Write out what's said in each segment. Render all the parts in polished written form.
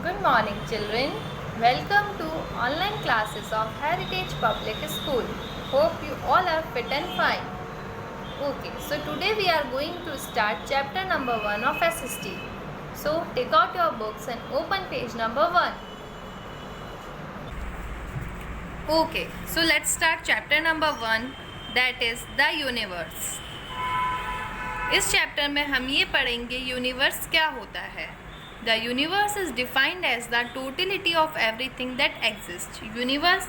Good morning, children. Welcome to online classes of Heritage Public School. Hope you all are fit and fine. Okay, so today we are going to start chapter number 1 of SST. So take out your books and open page number 1. Okay, so let's start chapter number 1, that is the universe. इस chapter में हम ये पढ़ेंगे universe क्या होता है. The universe is defined as the totality of everything that exist. Universe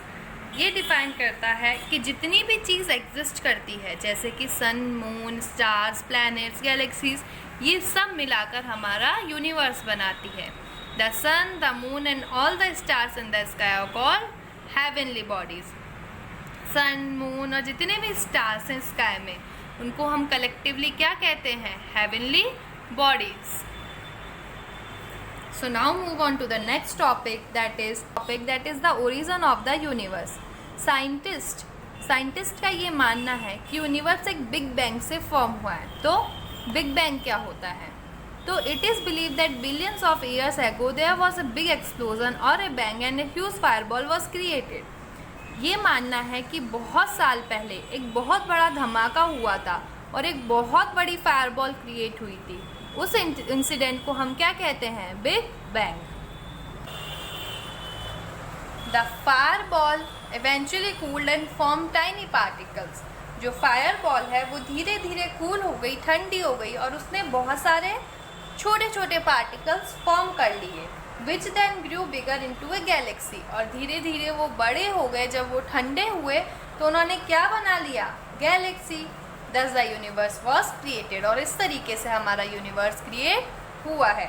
ये define करता है कि जितनी भी चीज़ एग्जिस्ट करती है, जैसे कि sun, moon, stars, planets, galaxies, ये सब मिलाकर हमारा यूनिवर्स बनाती है. The sun, the moon and all the stars in the sky are called heavenly bodies. Sun, moon और जितने भी स्टार्स हैं स्काई में, उनको हम कलेक्टिवली क्या कहते हैं? Heavenly bodies. So now move on to the next topic, that is the origin of the universe. Scientist का ये मानना है कि यूनिवर्स एक बिग बैंग से फॉर्म हुआ है. तो बिग बैंग क्या होता है? तो it is believe that billions of years ago there was a big explosion और a bang and a huge fireball was created. ये मानना है कि बहुत साल पहले एक बहुत बड़ा धमाका हुआ था और एक बहुत बड़ी फायरबॉल क्रिएट हुई थी. उस इंसिडेंट को हम क्या कहते हैं? Big bang. The fireball eventually cooled and form tiny particles. जो फायरबॉल है वो धीरे धीरे कूल हो गई, ठंडी हो गई और उसने बहुत सारे छोटे छोटे पार्टिकल्स फॉर्म कर लिए, which then grew bigger into a galaxy. और धीरे धीरे वो बड़े हो गए. जब वो ठंडे हुए तो उन्होंने क्या बना लिया? Galaxy. Thus the universe was created. और इस तरीके से हमारा यूनिवर्स क्रिएट हुआ है.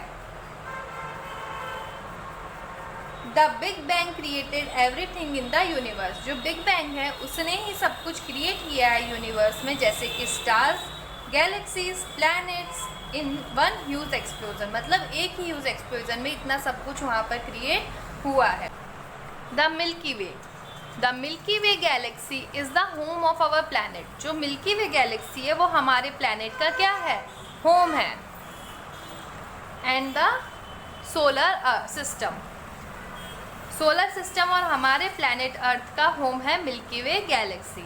The Big Bang created everything in the universe. जो बिग बैंग है उसने ही सब कुछ क्रिएट किया है यूनिवर्स में, जैसे कि stars, galaxies, planets in one huge explosion. मतलब एक ही ह्यूज एक्सप्लोजन में इतना सब कुछ वहाँ पर क्रिएट हुआ है. The Milky Way. The Milky way galaxy is the home of our planet. जो मिल्की वे गैलेक्सी है वो हमारे प्लानट का क्या है? होम है. And the solar system. Solar system और हमारे प्लानट अर्थ का होम है मिल्की वे गैलेक्सी.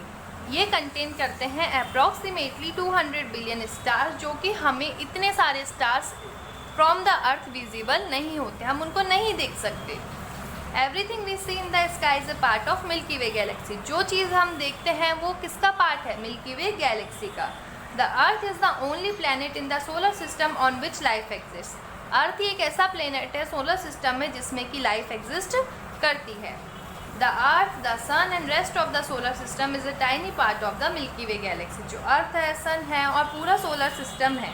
ये कंटेन करते हैं अप्रॉक्सीमेटली 200 बिलियन स्टार्स, जो कि हमें इतने सारे stars from the earth visible नहीं होते, हम उनको नहीं देख सकते. Everything we see in the sky is a part of milky way galaxy. जो चीज़ हम देखते हैं वो किसका पार्ट है? मिल्की वे गैलेक्सी का. The earth is the only planet in the solar system on which life exist. Earth ही एक ऐसा प्लैनेट है सोलर सिस्टम में जिसमें कि लाइफ एग्जिस्ट करती है. The Earth, the sun and rest of the solar system is a tiny part of the Milky way galaxy. जो अर्थ है, सन है और पूरा सोलर सिस्टम है,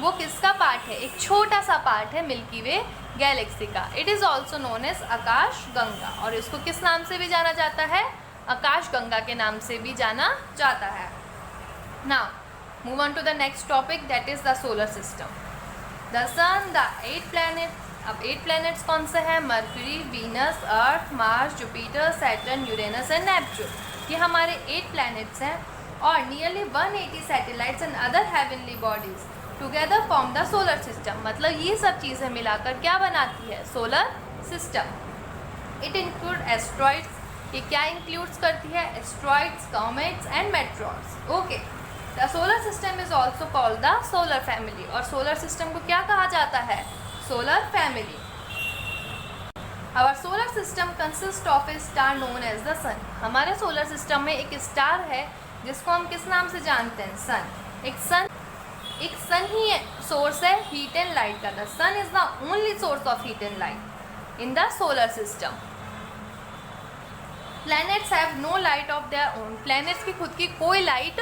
वो किसका पार्ट है? एक छोटा सा पार्ट है मिल्की वे गैलेक्सी का. It is also known as Akash Ganga. और इसको किस नाम से भी जाना जाता है? आकाश गंगा के नाम से भी जाना जाता है. Now move on to the next topic, that is the solar system. The सन, द 8 प्लैनेट. अब 8 प्लैनेट्स कौन से हैं? Mercury, Venus, Earth, Mars, Jupiter, Saturn, Uranus and Neptune. ये हमारे 8 प्लैनेट्स हैं और nearly 180 satellites and other heavenly bodies together form the solar system. मतलब ये सब चीज़ें मिलाकर क्या बनाती है? Solar system. It include asteroids. ये क्या इंक्लूड्स करती है? Asteroids, comets and meteoroids. Okay. The solar system is also called the solar family. और सोलर सिस्टम को क्या कहा जाता है? Solar family. Our solar system consist of a star known as the sun. हमारे सोलर सिस्टम में एक star है जिसको हम किस नाम से जानते हैं? सन. एक सन ही सोर्स है हीट एंड लाइट का. The sun is the only source of heat and light in the solar system. Planets have no light of their own. Planets की खुद की कोई लाइट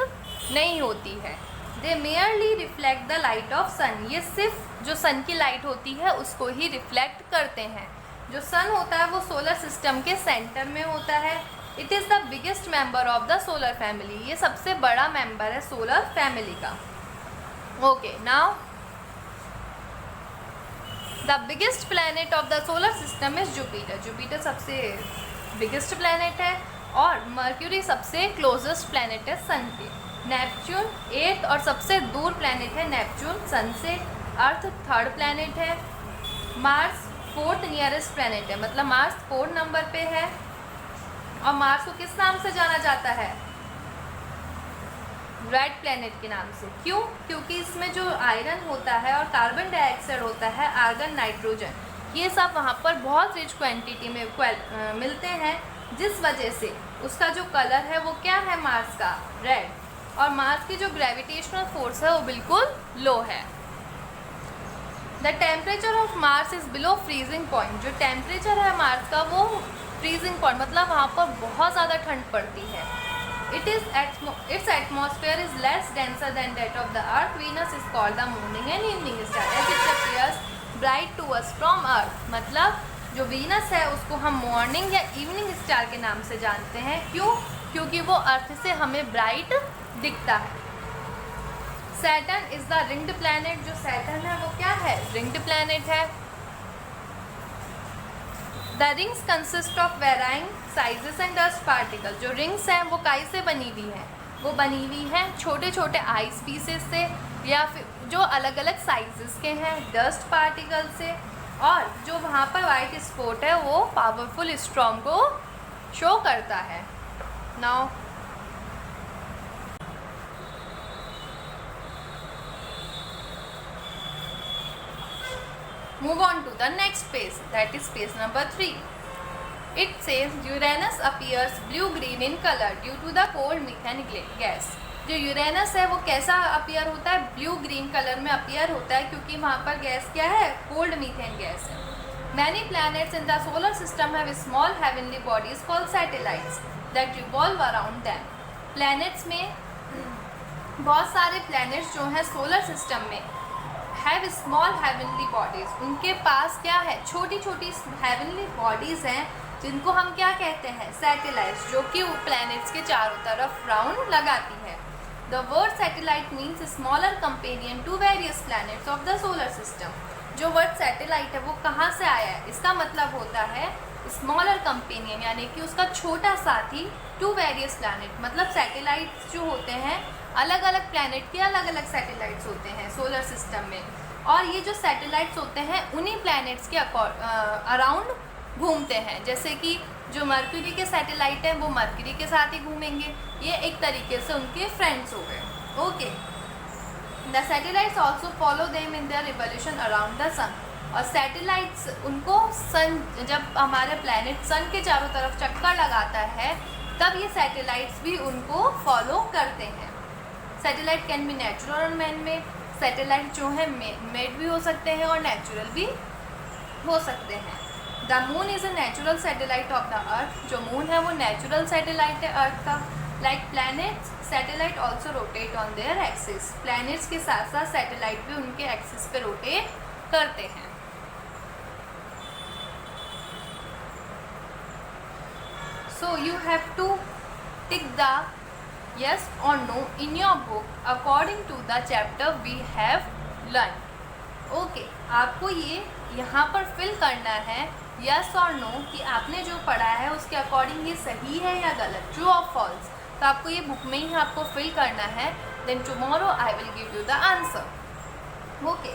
नहीं होती है. They merely reflect the light of sun. ये सिर्फ जो सन की लाइट होती है उसको ही रिफ्लेक्ट करते हैं. जो सन होता है वो सोलर सिस्टम के सेंटर में होता है. It is the biggest member of the solar family. ये सबसे बड़ा मेंबर है सोलर फैमिली का. Okay, now the biggest planet of the solar system is Jupiter. Jupiter सबसे biggest planet है और Mercury सबसे closest planet है सन के. Neptune 8th और सबसे दूर planet है Neptune सन से. Earth 3rd planet है. Mars 4th नियरेस्ट प्लैनेट है, मतलब मार्स 4 नंबर पे है। और मार्स को किस नाम से जाना जाता है? रेड प्लैनेट के नाम से। क्यों? क्योंकि इसमें जो आयरन होता है और कार्बन डाइऑक्साइड होता है, आर्गन, नाइट्रोजन, ये सब वहाँ पर बहुत रिच क्वांटिटी में मिलते हैं, जिस वजह से उसका जो कलर है वो क्या है मार्स का? रेड। और मार्स की जो ग्रेविटेशनल फोर्स है वो बिल्कुल लो है। The temperature of Mars is below freezing point. जो टेम्परेचर है मार्स का वो फ्रीजिंग पॉइंट, मतलब वहाँ पर बहुत ज़्यादा ठंड पड़ती है। its atmosphere is less denser than that of the earth. Venus is called the morning and evening star as it appears bright to us from earth। मतलब जो वीनस है उसको हम मॉर्निंग या इवनिंग स्टार के नाम से जानते हैं। क्यों? क्योंकि वो अर्थ से हमें ब्राइट दिखता है। Saturn is the ringed planet. जो सैटर्न है वो क्या है? रिंग्ड प्लैनेट है। The rings consist of varying sizes and dust particle. जो रिंग्स हैं वो काई से बनी हुई हैं? वो बनी हुई हैं छोटे छोटे आइस पीसेस से, या फिर जो अलग अलग साइजेस के हैं, डस्ट पार्टिकल से। और जो वहाँ पर वाइट स्पॉट है वो पावरफुल स्टॉर्म को शो करता है। Now move on to the next phase, that is phase number 3. It says Uranus appears blue-green in color due to the cold methane gas. जो यूरेनस है वो कैसा अपीयर होता है? ब्लू ग्रीन कलर में अपीयर होता है, क्योंकि वहाँ पर गैस क्या है? कोल्ड मीथेन गैस है। Many planets in the solar system have small heavenly bodies called satellites that revolve around them. Planets में बहुत सारे planets जो हैं सोलर सिस्टम में हैव स्मॉल हेवनली बॉडीज़, उनके पास क्या है? छोटी छोटी हेवनली बॉडीज़ हैं, जिनको हम क्या कहते हैं? सैटेलाइट्स, जो कि प्लैनेट्स के चारों तरफ राउंड लगाती है। The word satellite means smaller companion to various planets of the solar system. जो वर्ड सैटेलाइट है वो कहाँ से आया है? इसका मतलब होता है स्मॉलर कंपेनियन, यानी कि उसका छोटा साथी टू वेरियस प्लैनेट। मतलब सैटेलाइट्स जो होते हैं अलग अलग प्लैनेट के अलग अलग सैटेलाइट्स होते हैं सोलर सिस्टम में, और ये जो सैटेलाइट्स होते हैं उन्हीं प्लैनेट्स के अराउंड घूमते हैं। जैसे कि जो मरकरी के सैटेलाइट हैं वो मरकरी के साथ ही घूमेंगे, ये एक तरीके से उनके फ्रेंड्स हो गए। Okay, the satellites also follow them in their revolution around the sun. और सैटेलाइट्स उनको सन, जब हमारे प्लैनेट सन के चारों तरफ चक्कर लगाता है तब ये सैटेलाइट्स भी उनको फॉलो करते हैं। सैटेलाइट कैन बी नेचुरल और मैन मेड। सैटेलाइट जो है मेड भी हो सकते हैं और नेचुरल भी हो सकते हैं। The moon is a natural satellite of the earth. जो मून है वो नेचुरल सैटेलाइट है अर्थ का। Like planets, satellite also rotate on their axis. Planets के साथ साथ सैटेलाइट भी उनके एक्सिस पे रोटेट करते हैं। So you have to tick the yes or no in your book according to the chapter we have learned। Okay, आपको ये यहाँ पर फिल करना है yes और no कि आपने जो पढ़ा है उसके अकॉर्डिंग ये सही है या गलत, ट्रू और फॉल्स। तो आपको ये बुक में ही आपको फिल करना है। Then tomorrow I will give you the answer. Okay,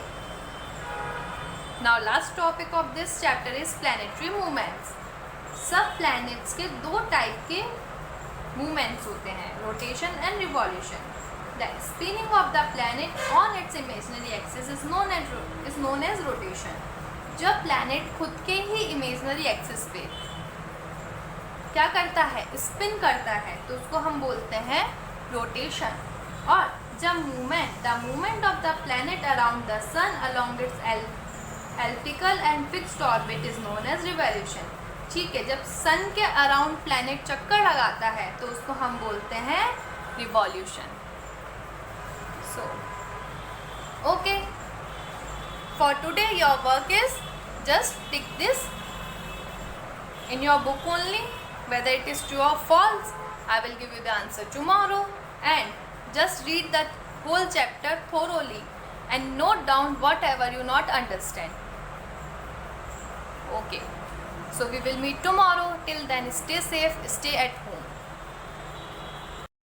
now last topic of this chapter is planetary movements. सब प्लैनेट्स के दो टाइप के मूवमेंट्स होते हैं, rotation and revolution. The spinning of the planet on its imaginary axis is known as rotation. जब planet खुद के ही imaginary axis पे क्या करता है? स्पिन करता है, तो उसको हम बोलते हैं रोटेशन। और जब the movement of the planet around the sun along its elliptical and fixed orbit is known as revolution. ठीक है, जब सन के अराउंड प्लैनेट चक्कर लगाता है तो उसको हम बोलते हैं revolution. So okay, for today your work is just tick this in your book only, whether it is true or false. I will give you the answer tomorrow, and just read that whole chapter thoroughly and note down whatever you not understand. Okay. So we will meet tomorrow. Till then, stay safe, stay at home.